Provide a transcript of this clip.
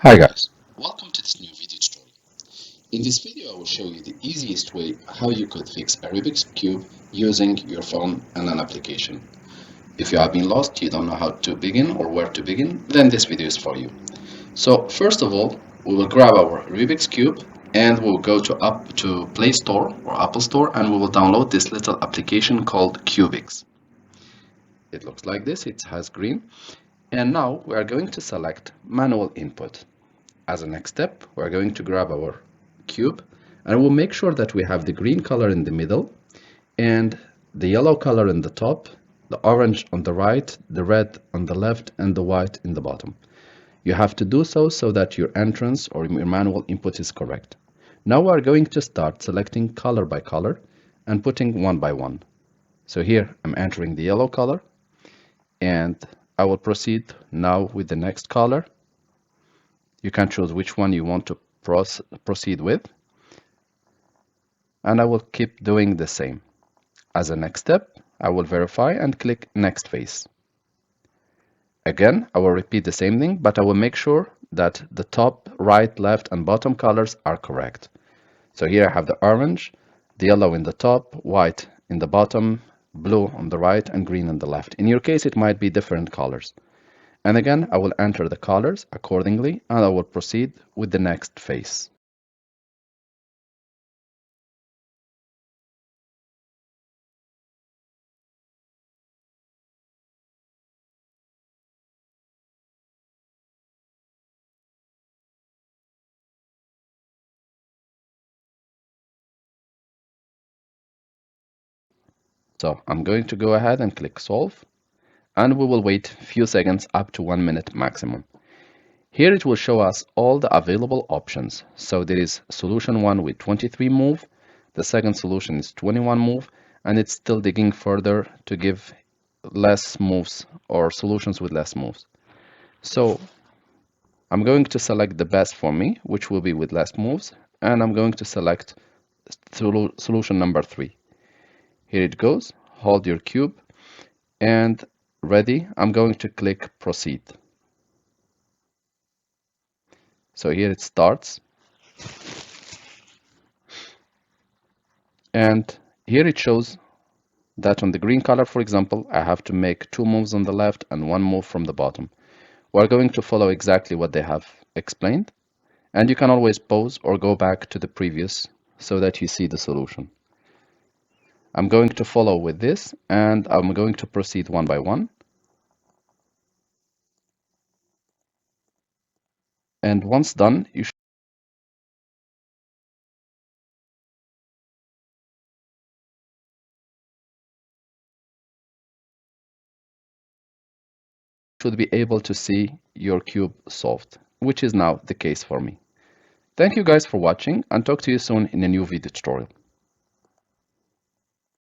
Hi guys, welcome to this new video tutorial. In this video I will show you the easiest way how you could fix a Rubik's Cube using your phone and an application. If you have been lost, you don't know how to begin or where to begin, then this video is for you. So first of all, we will grab our Rubik's Cube and we'll go to Play Store or Apple Store and we will download this little application called Cubix. It looks like this, it has green. And now we are going to select manual input. As a next step, we're going to grab our cube and we'll make sure that we have the green color in the middle and the yellow color in the top, the orange on the right, the red on the left, and the white in the bottom. You have to do so that your entrance or your manual input is correct. Now we're going to start selecting color by color and putting one by one. So here I'm entering the yellow color and I will proceed now with the next color. You can choose which one you want to proceed with. And I will keep doing the same. As a next step, I will verify and click Next Phase. Again, I will repeat the same thing, but I will make sure that the top, right, left, and bottom colors are correct. So here I have the orange, the yellow in the top, white in the bottom, blue on the right, and green on the left. In your case, it might be different colors. And again, I will enter the colors accordingly, and I will proceed with the next phase. So I'm going to go ahead and click Solve, and we will wait a few seconds up to 1 minute maximum. Here it will show us all the available options. So there is solution 1 with 23 move, the second solution is 21 move, and it's still digging further to give less moves or solutions with less moves. So I'm going to select the best for me, which will be with less moves, and I'm going to select solution number 3. Here it goes. Hold your cube and ready. I'm going to click proceed. So here it starts. And here it shows that on the green color, for example, I have to make 2 moves on the left and 1 move from the bottom. We're going to follow exactly what they have explained. And you can always pause or go back to the previous so that you see the solution. I'm going to follow with this and I'm going to proceed one by one. And once done, you should be able to see your cube solved, which is now the case for me. Thank you guys for watching and talk to you soon in a new video tutorial.